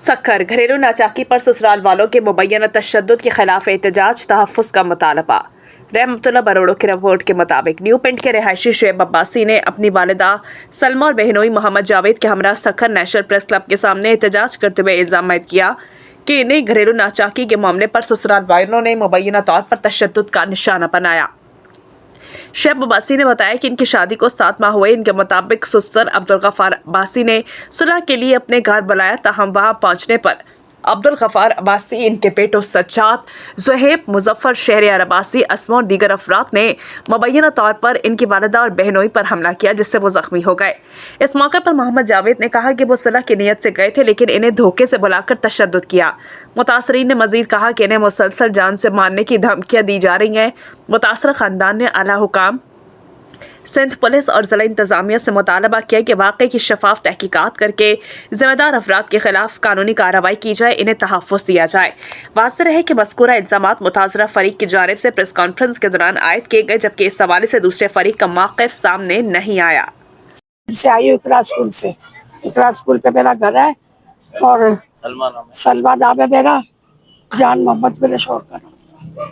सक्खर घरेलू नाचाकी पर ससुराल वालों के मुबैना तशद्दुद के खिलाफ एहतजाज तहफ़्फ़ुज़ का मुतालबा। रहमतुल्लाह बरोड़ो की रिपोर्ट के मुताबिक न्यू पिंड के रिहायशी शुएब अब्बासी ने अपनी वालिदा सलमा और बहनोई मोहम्मद जावेद के हमरा सक्खर नेशनल प्रेस क्लब के सामने एहतजाज करते हुए इल्ज़ाम आयद किया कि इन्हें घरेलू नाचाकी के मामले पर ससुराल वालों ने मुबैना तौर पर तशद्दुद का निशाना बनाया। शुएब अब्बासी ने बताया कि इनकी शादी को 7 माह हुए। इनके मुताबिक ससुर अब्दुल गफ्फार अब्बासी ने सुलह के लिए अपने घर बुलाया, ताहम वहां पहुंचने पर अब्दुल गफ्फार अब्बासी, इनके बेटों सज्जाद, ज़ुहैब, मुजफ्फर, शहरियार अब्बासी, अस्मा और दीगर अफराद ने मुबैना तौर पर इनकी वालिदा और बहनोई पर हमला किया, जिससे वो जख्मी हो गए। इस मौके पर मोहम्मद जावेद ने कहा कि वो सुलह की नीयत से गए थे, लेकिन इन्हें धोखे से बुलाकर तशद्दुद किया। मुतासरीन ने मजीद कहा कि इन्हें मुसलसल जान से मारने की धमकियाँ दी जा रही हैं। मुतासरा खानदान ने आला हुकाम, सिंध पुलिस और ज़िला इंतज़ामिया से मुतालबा किया कि वाक़े की शफाफ तहकीकात करके ज़िम्मेदार अफराद के खिलाफ कानूनी कार्रवाई की जाए, इन्हें तहफ़्फ़ुज़ दिया जाए। वाज़ेह रहे कि मज़कूरा इल्ज़ामात मुताज़रा फ़रीक की जानिब से प्रेस कॉन्फ्रेंस के दौरान आयद किए गए, जबकि इस हवाले से दूसरे फ़रीक का मौक़िफ़ सामने नहीं आया। से आई इकरा स्कूल से, इकरा स्कूल पे मेरा घर है और सलमा नाम है मेरा, जान मोहम्मद मेरे शोर का नाम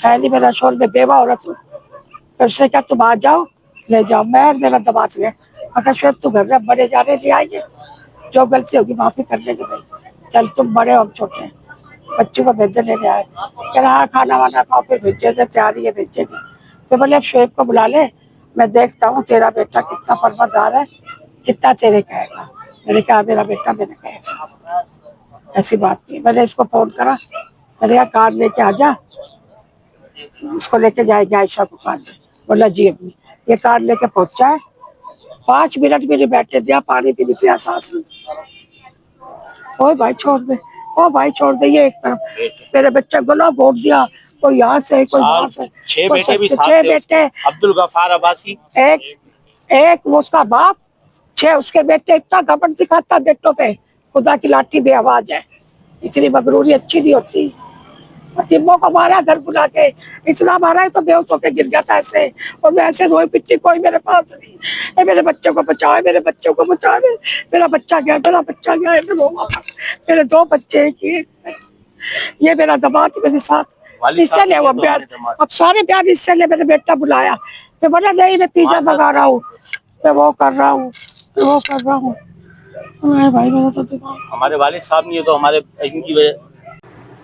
है नहीं। मेरा शोर में बेवा औरत हूँ। तो उसने कहा तुम आ जाओ, ले जाओ। मैं मेरा दबाज गया, अगर शायद तू घर में बड़े जाने ले आएंगे, जो गलती होगी माफी कर लेंगे भाई, चल तुम बड़े और छोटे हैं, बच्चों को भेजे लेने आए। कह रहा खाना वाना खाओ फिर भेजेंगे, तैयारी है भेजेंगे। तो बोले अब शुएब को बुला ले, मैं देखता हूँ तेरा बेटा कितना परवरदार है, कितना तेरे कहेगा। मैंने कहा मेरा बेटा मैंने कहेगा, ऐसी बात नहीं। मैंने इसको फोन करा, मैंने कहा कार लेके आ जा, इसको लेके जाएगी आयशा को कार ले। बोला जी अभी। ये कार लेके पहुंचा है, 5 मिनट भी नहीं बैठने दिया, पानी भी नहीं पिया, सांस ली। ओ भाई छोड़ दे, ओ भाई छोड़ दे। ये एक तरफ मेरे बच्चे को ना वोट दिया, कोई यहाँ से कोई वहाँ से, 6 बेटे भी साथ 6 बेटे, अब्दुल गफ्फार अब्बासी एक वो उसका बाप, 6 उसके बेटे। इतना घमंड दिखाता बेटों पे, खुदा की लाठी बेआवाज है। इतनी मगरूरी अच्छी नहीं होती। तिब्बों को मारा घर बुला के, इसलिए मारा है तो बेहोश होके गिर गया था ऐसे, और मैं ऐसे रोई पिट्टी, कोई मेरे पास नहीं। मेरे बच्चों को बचाओ, मेरे बच्चों को बचाओ, मेरा बच्चा गया, मेरा बच्चा गया। मेरे 2 बच्चे हैं, ये मेरा दमाद मेरे साथ, इससे ले वो प्यार, अब सारे प्यार इससे ले। मेरे बेटा बुलाया, मैं बोला नहीं मैं पिज्जा मंगा रहा हूँ, मैं वो कर रहा हूँ, मैं वो कर रहा हूँ। भाई मेरा तो दिमाग, हमारे वालिद साहब नहीं है तो हमारे इनकी वजह।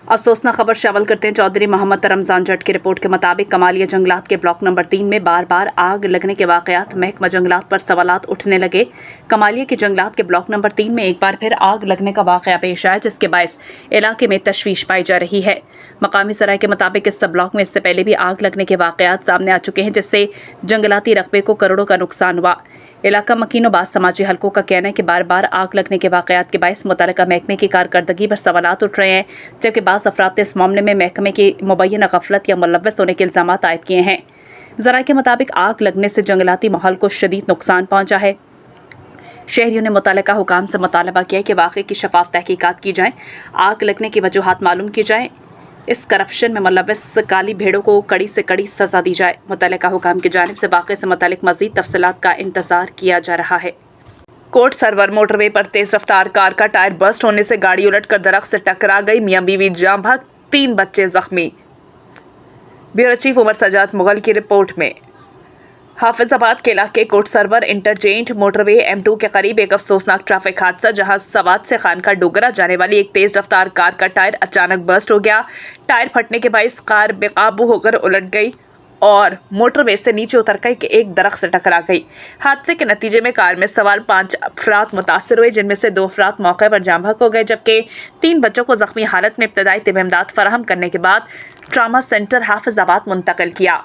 अफसोसनाक खबर शामिल करते हैं चौधरी मोहम्मद रमजान जट की रिपोर्ट के मुताबिक कमालिया जंगलात के ब्लॉक नंबर 3 में बार बार आग लगने के वाकयात, महकमा जंगलात पर सवालात उठने लगे। कमालिया के जंगलात के ब्लॉक नंबर 3 में एक बार फिर आग लगने का वाकया पेश आया, जिसके बायस इलाके में तशवीश पाई जा रही है। मकामी सराय के मुताबिक इस सब ब्लॉक में इससे पहले भी आग लगने के वाकयात सामने आ चुके हैं, जिससे जंगलाती रकबे को करोड़ों का नुकसान हुआ। इलाका मकीनो बास समाजी हलकों का कहना है कि बार बार आग लगने के वाकयात के बायस मुतल्लिका महकमे की कारकर्दगी पर सवालात उठ रहे हैं, जबकि बास अफराद ने इस मामले में महकमे की मुबैना गफलत या मुलव्वस होने के इल्ज़ामात आयद किए हैं। ज़राए के मुताबिक आग लगने से जंगलाती माहौल को शदीद नुकसान पहुंचा है। शहरियों ने मुतल्लिका हुकाम से मुतालबा किया कि वाक़े की शफाफ तहकीकात की जाए, आग लगने की वजूहात मालूम की जाए, इस करप्शन में मुलव्वस काली भेड़ों को कड़ी से कड़ी सज़ा दी जाए। मुतल्लिका हुकाम की जानिब से वाक़े से मुतालिक मज़ीद तफसीलात का इंतज़ार किया जा रहा है। कोट सरवर मोटरवे पर तेज रफ्तार कार का टायर बस्ट होने से गाड़ी उलटकर दरख्त से टकरा गई, मियां बीवी जाम भाग, 3 बच्चे जख्मी। ब्यूरो चीफ उमर सजाद मुगल की रिपोर्ट में हाफिजाबाद के इलाके coat server interchange motorway M2 के करीब एक अफसोसनाक ट्रैफिक हादसा, जहां सवात से खानका डोगरा जाने वाली एक तेज रफ्तार कार का टायर अचानक बस्ट हो गया। टायर फटने के बायस कार बेकाबू होकर उलट गई और मोटरवे से नीचे उतरकर एक दरख्त से टकरा गई। हादसे के नतीजे में कार में सवार 5 अफराद मुतासर हुए, जिनमें से 2 अफराद मौके पर जाम बहक हो गए, जबकि 3 बच्चों को जख्मी हालत में इब्तदाई तिब इमदाद फराहम करने के बाद ट्रामा सेंटर हाफिजाबाद मुंतकिल किया।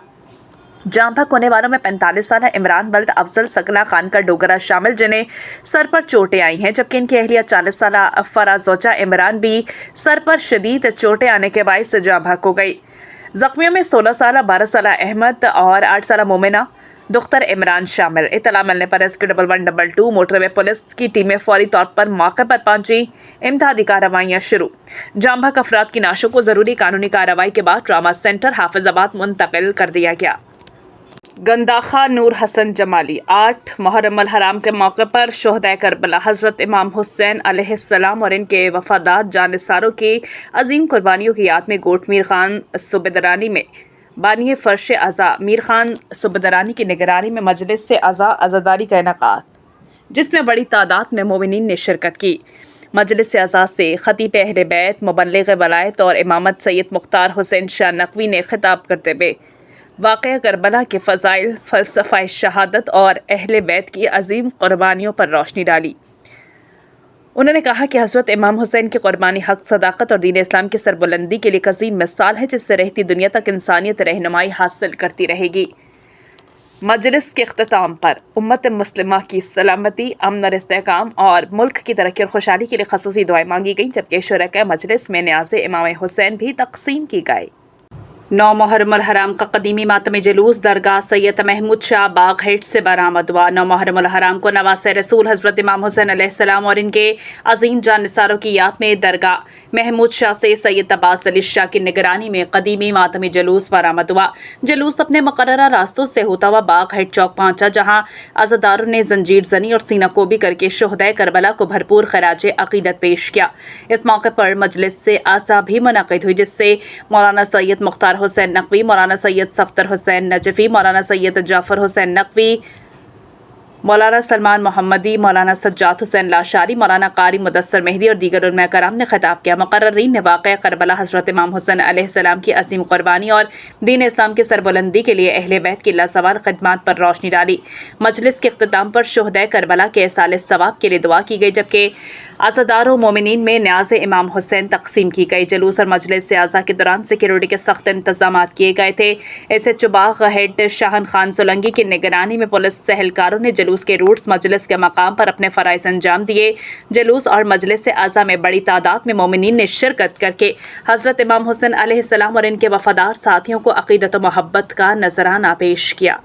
जाम बहक होने वालों में 45 साल इमरान बल्द अफजल सकना खान का डोगरा शामिल, जिन्हें सर पर चोटें आई हैं, जबकि इनकी अहलिया 40 साल फराजोचा इमरान भी सर पर शदीद चोटें आने के बायस जाम बहक हो गई। जख्मियों में 16 साल 12 साल अहमद और 8 साल मोमिना दुख्तर इमरान शामिल। इत्तला मिलने पर SQ1122 मोटरवे पुलिस की टीमें फौरी तौर पर मौके पर पहुंची। इम्तिहादी कार्रवाइयाँ शुरू। जाम बहक अफराद की नाशों को ज़रूरी कानूनी कार्रवाई के बाद ट्रामा सेंटर हाफिजाबाद मुंतकिल कर दिया गया। गंदाखा नूर हसन जमाली 8 मुहर्रम अल-हराम के मौके पर शोहदाए करबला हज़रत इमाम हुसैन अलैहिस्सलाम और इनके वफादार जानिसारों की अजीम कुर्बानियों की याद में गोट मीर खान सुबेदरानी में बानी फर्श अज़ा मीर खान सुबेदरानी की निगरानी में मजलिस से अज़ादारी का इनेकाद, जिसमें बड़ी तादाद में मोमिनीन ने शिरकत की। मजलिस अज़ा से खतीब अहले बैत मुबल्लिग़ वलायत और इमामत सैयद मुख्तार हुसैन शाह नकवी ने खिताब करते हुए वाक़या करबला के फ़ज़ाइल, फ़लसफ़ा शहादत और अहले बैत की अजीम कुर्बानियों पर रोशनी डाली। उन्होंने कहा कि हज़रत इमाम हुसैन की कुर्बानी हक़, सदाकत और दीन इस्लाम की सरबुलंदी के लिए एक अज़ीम मिसाल है, जिससे रहती दुनिया तक इंसानियत रहनुमाई हासिल करती रहेगी। मजलिस के इख्तिताम पर उम्मत मुस्लिमा की सलामती, अमन और इस्तेहकाम और मुल्क की तरक्की और खुशहाली के लिए ख़ुसूसी दुआएं मांगी गईं, जबकि शुरका मजलिस में न्याज़े इमाम हुसैन भी तक़सीम की गई। 9 मुहर्रम अल-हराम का कदीमी मातमी जुलूस दरगाह सैयद महमूद शाह बाग हेड से बरामद हुआ। 9 मुहर्रम अल-हराम को नवासे रसूल हज़रत इमाम हुसैन अलैहिस्सलाम और इनके अजीम जानिसारों की याद में दरगाह महमूद शाह से सैयद अब्बास अली शाह की निगरानी में कदीमी मातमी जुलूस बरामद हुआ। जुलूस अपने मुकर्ररा रास्तों से होता हुआ बाग हेड चौक पहुंचा, जहां अज़ादारों ने जंजीर जनी और सीना कोबी करके शोहदाए करबला को भरपूर खराज अक़ीदत पेश किया। इस मौके पर मजलिस से आसा भी मुनक़िद हुई, जिससे मौलाना सैयद मुख्तार हुसैन नकवी, मौलाना सैयद सफ्तर हुसैन नजफी, मौलाना सैयद जाफ़र हुसैन नकवी, मौलाना सलमान मोहम्मदी, मौलाना सज्जाद हुसैन लाशारी, मौलाना कारी मुदस्सर मेहदी और दीगर उलमा कराम ने खिताब किया। मुक़र्ररीन ने वाक़या करबला हज़रत इमाम हुसैन अलैहिस्सलाम की अज़ीम कुर्बानी और दीन इस्लाम की सरबुलंदी के लिए अहले बैत की लाज़वाल खिदमत पर रोशनी डाली। मजलिस के इख्तिताम पर शोहदाए करबला के इसाले सवाब के लिए दुआ की गई, जबकि अज़ादारों मोमिनीन में न्याज़े इमाम हुसैन तक़सीम की गई। जुलूस और मजलिस से अज़ा के दौरान सिक्योरिटी के सख्त इंतजाम किए गए थे। SHO बाग हेड शाहन खान सोलंगी की निगरानी में पुलिस सहलकारों ने जुलूस के रूट्स मजलिस के मकाम पर अपने फ़राइज़ अंजाम दिए। जुलूस और मजलिस से अज़ा में बड़ी तादाद में मोमिनीन ने शिरकत करके हज़रत इमाम हुसैन अलैहिस्सलाम और इनके वफ़ादार साथियों को अक़ीदत व मोहब्बत का नजराना पेश किया।